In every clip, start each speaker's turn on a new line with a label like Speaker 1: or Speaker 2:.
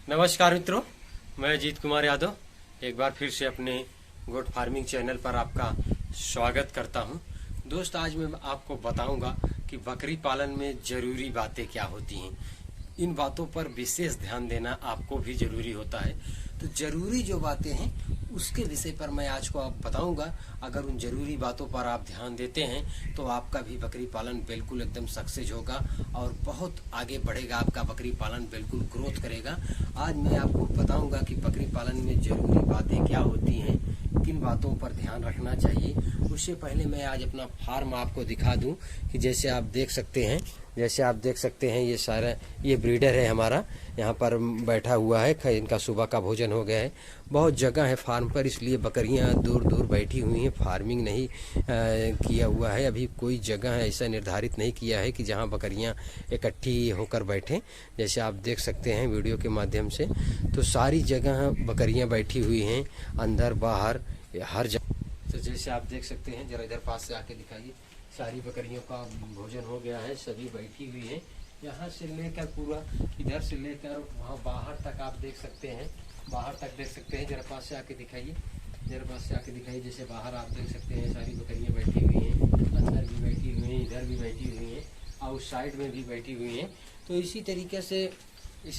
Speaker 1: नमस्कार मित्रों, मैं अजीत कुमार यादव एक बार फिर से अपने गोट फार्मिंग चैनल पर आपका स्वागत करता हूं। दोस्त, आज मैं आपको बताऊंगा कि बकरी पालन में ज़रूरी बातें क्या होती हैं। इन बातों पर विशेष ध्यान देना आपको भी ज़रूरी होता है। तो ज़रूरी जो बातें हैं उसके विषय पर मैं आज को आप बताऊंगा। अगर उन ज़रूरी बातों पर आप ध्यान देते हैं तो आपका भी बकरी पालन बिल्कुल एकदम सक्सेस होगा और बहुत आगे बढ़ेगा। आपका बकरी पालन बिल्कुल ग्रोथ करेगा। आज मैं आपको बताऊंगा कि बकरी पालन में ज़रूरी बातें क्या होती हैं, किन बातों पर ध्यान रखना चाहिए। उससे पहले मैं आज अपना फार्म आपको दिखा दूं कि जैसे आप देख सकते हैं ये सारा ये ब्रीडर है हमारा, यहाँ पर बैठा हुआ है। इनका सुबह का भोजन हो गया है। बहुत जगह है फार्म पर, इसलिए बकरियाँ दूर दूर बैठी हुई हैं। फार्मिंग नहीं किया हुआ है, अभी कोई जगह ऐसा निर्धारित नहीं किया है कि जहाँ बकरियाँ इकट्ठी होकर बैठें। जैसे आप देख सकते हैं वीडियो के माध्यम से, तो सारी जगह बकरियाँ बैठी हुई हैं, अंदर बाहर हर जगह। तो जैसे आप देख सकते हैं, जरा इधर पास से आके दिखाइए। सारी बकरियों का भोजन हो गया है, सभी बैठी हुई हैं। यहाँ से लेकर पूरा इधर से लेकर वहाँ बाहर तक आप देख सकते हैं, बाहर तक देख सकते हैं। जरा पास से आके दिखाइए, जैसे बाहर आप देख सकते हैं सारी बकरियाँ बैठी हुई हैं, अंदर भी बैठी हुई हैं, इधर भी बैठी हुई हैं, आउट साइड में भी बैठी हुई हैं। तो इसी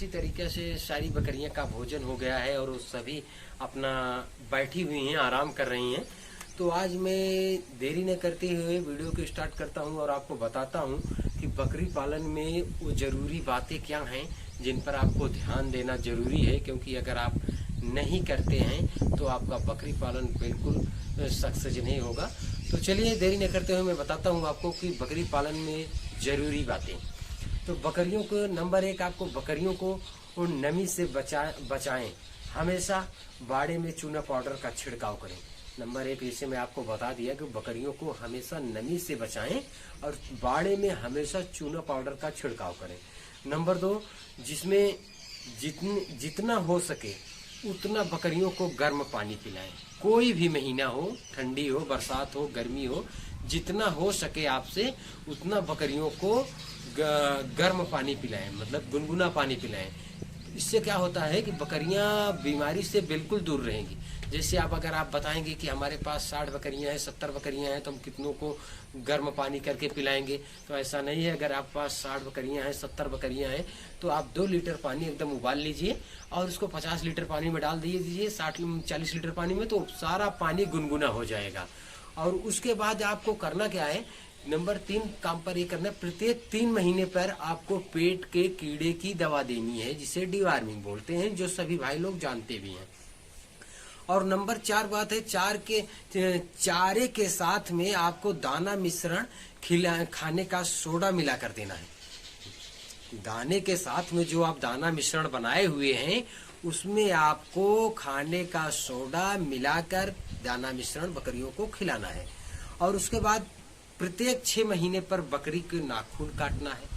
Speaker 1: तरीके से सारी बकरियाँ का भोजन हो गया है और वो सभी अपना बैठी हुई हैं, आराम कर रही हैं। तो आज मैं देरी न करते हुए वीडियो को स्टार्ट करता हूं और आपको बताता हूं कि बकरी पालन में वो ज़रूरी बातें क्या हैं जिन पर आपको ध्यान देना ज़रूरी है, क्योंकि अगर आप नहीं करते हैं तो आपका बकरी पालन बिल्कुल सक्सेस नहीं होगा। तो चलिए देरी न करते हुए मैं बताता हूं आपको कि बकरी पालन में ज़रूरी बातें। तो बकरियों को नंबर 1, आपको बकरियों को नमी से बचाएं। हमेशा बाड़े में चूना पाउडर का छिड़काव करें। नंबर 1 इसे मैं आपको बता दिया कि बकरियों को हमेशा नमी से बचाएं और बाड़े में हमेशा चूना पाउडर का छिड़काव करें। नंबर 2, जिसमें जितना हो सके उतना बकरियों को गर्म पानी पिलाएं। कोई भी महीना हो, ठंडी हो, बरसात हो, गर्मी हो, जितना हो सके आपसे उतना बकरियों को गर्म पानी पिलाएं, मतलब गुनगुना पानी पिलाएं। इससे क्या होता है कि बकरियां बीमारी से बिल्कुल दूर रहेंगी। जैसे अगर आप बताएंगे कि हमारे पास 60 बकरियां हैं, 70 बकरियां हैं, तो हम कितनों को गर्म पानी करके पिलाएंगे, तो ऐसा नहीं है। अगर आपके पास 60 बकरियां हैं, 70 बकरियां हैं, तो आप 2 लीटर पानी एकदम उबाल लीजिए और उसको 50 लीटर पानी में डाल दीजिए, 40 लीटर पानी में, तो सारा पानी गुनगुना हो जाएगा। और उसके बाद आपको करना क्या है, नंबर 3 काम पर ये करना है, प्रत्येक 3 महीने पर आपको पेट के कीड़े की दवा देनी है, जिसे डिवार्मिंग बोलते हैं, जो सभी भाई लोग जानते भी हैं। और नंबर 4 बात है, चारे के साथ में आपको दाना मिश्रण खाने का सोडा मिला कर देना है। दाने के साथ में जो आप दाना मिश्रण बनाए हुए हैं उसमें आपको खाने का सोडा मिलाकर दाना मिश्रण बकरियों को खिलाना है। और उसके बाद प्रत्येक 6 महीने पर बकरी के नाखून काटना है।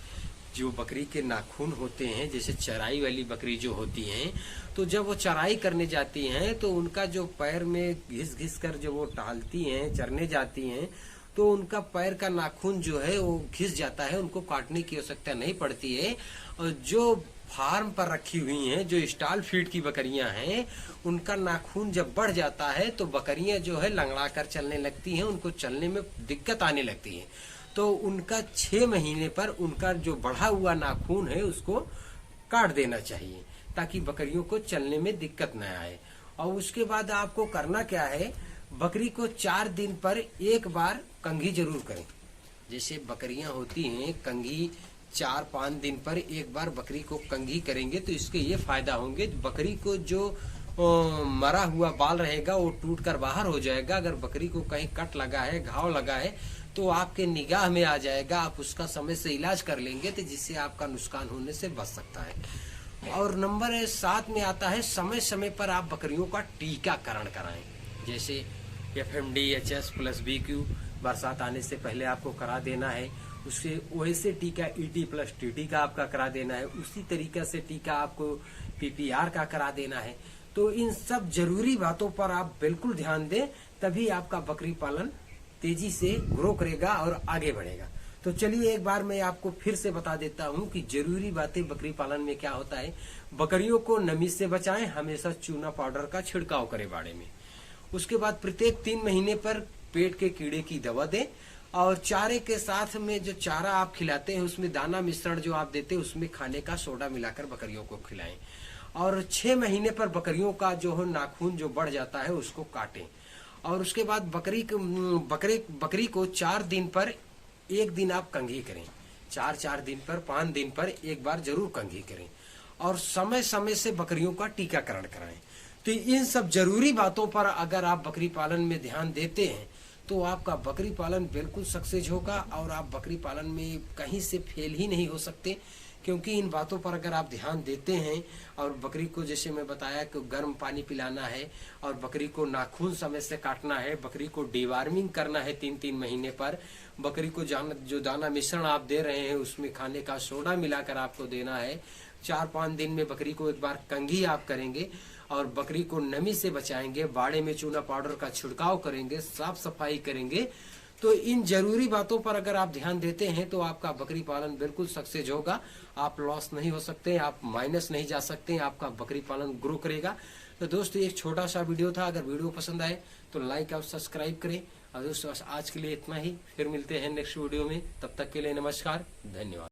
Speaker 1: जो बकरी के नाखून होते हैं, जैसे चराई वाली बकरी जो होती हैं, तो जब वो चराई करने जाती हैं तो उनका जो पैर में घिस कर जब वो टहलती हैं, चरने जाती हैं, तो उनका पैर का नाखून जो है वो घिस जाता है, उनको काटने की आवश्यकता नहीं पड़ती है। और जो फार्म पर रखी हुई हैं, जो स्टॉल फीड की बकरियां हैं, उनका नाखून जब बढ़ जाता है तो बकरियां जो है लंगड़ा कर चलने लगती हैं, उनको चलने में दिक्कत आने लगती है। तो उनका 6 महीने पर उनका जो बढ़ा हुआ नाखून है उसको काट देना चाहिए, ताकि बकरियों को चलने में दिक्कत न आए। और उसके बाद आपको करना क्या है, बकरी को 4 दिन पर एक बार कंघी जरूर करें। जैसे बकरियां होती हैं, कंघी 4-5 दिन पर एक बार बकरी को कंघी करेंगे तो इसके ये फायदा होंगे, बकरी को जो मरा हुआ बाल रहेगा वो टूट कर बाहर हो जाएगा। अगर बकरी को कहीं कट लगा है, घाव लगा है, तो आपके निगाह में आ जाएगा, आप उसका समय से इलाज कर लेंगे, तो जिससे आपका नुकसान होने से बच सकता है। और नंबर 7 में आता है, समय समय पर आप बकरियों का टीकाकरण कराएं। जैसे FMD, HS+BQ बरसात आने से पहले आपको करा देना है। उससे वैसे टीका ET+TT का आपका करा देना है। उसी तरीके से टीका आपको PPR का करा देना है। तो इन सब जरूरी बातों पर आप बिल्कुल ध्यान दें, तभी आपका बकरी पालन तेजी से ग्रो करेगा और आगे बढ़ेगा। तो चलिए एक बार मैं आपको फिर से बता देता हूं कि जरूरी बातें बकरी पालन में क्या होता है। बकरियों को नमी से बचाएं, हमेशा चूना पाउडर का छिड़काव करें बाड़े में। उसके बाद प्रत्येक 3 महीने पर पेट के कीड़े की दवा दें और चारे के साथ में जो चारा आप खिलाते हैं उसमें दाना मिश्रण जो आप देते हैं उसमें खाने का सोडा मिलाकर बकरियों को खिलाएं। और 6 महीने पर बकरियों का जो है नाखून जो बढ़ जाता है उसको काटें। और उसके बाद बकरी को 4 दिन पर एक दिन आप कंघी करें। 4 दिन पर 5 दिन पर एक बार जरूर कंघी करें और समय समय से बकरियों का टीकाकरण कराएं। तो इन सब जरूरी बातों पर अगर आप बकरी पालन में ध्यान देते हैं तो आपका बकरी पालन बिल्कुल सक्सेस होगा और आप बकरी पालन में कहीं से फेल ही नहीं हो सकते, क्योंकि इन बातों पर अगर आप ध्यान देते हैं और बकरी को जैसे मैं बताया कि गर्म पानी पिलाना है और बकरी को नाखून समय से काटना है, बकरी को डिवार्मिंग करना है 3-3 महीने पर, बकरी को जो दाना मिश्रण आप दे रहे हैं उसमें खाने का सोडा मिलाकर आपको देना है। 4-5 दिन में बकरी को एक बार कंघी आप करेंगे और बकरी को नमी से बचाएंगे, बाड़े में चूना पाउडर का छिड़काव करेंगे, साफ सफाई करेंगे। तो इन जरूरी बातों पर अगर आप ध्यान देते हैं तो आपका बकरी पालन बिल्कुल सक्सेस होगा। आप लॉस नहीं हो सकते, आप माइनस नहीं जा सकते, आपका बकरी पालन ग्रो करेगा। तो दोस्तों एक छोटा सा वीडियो था, अगर वीडियो पसंद आए तो लाइक और सब्सक्राइब करें। और दोस्तों आज के लिए इतना ही, फिर मिलते हैं नेक्स्ट वीडियो में, तब तक के लिए नमस्कार, धन्यवाद।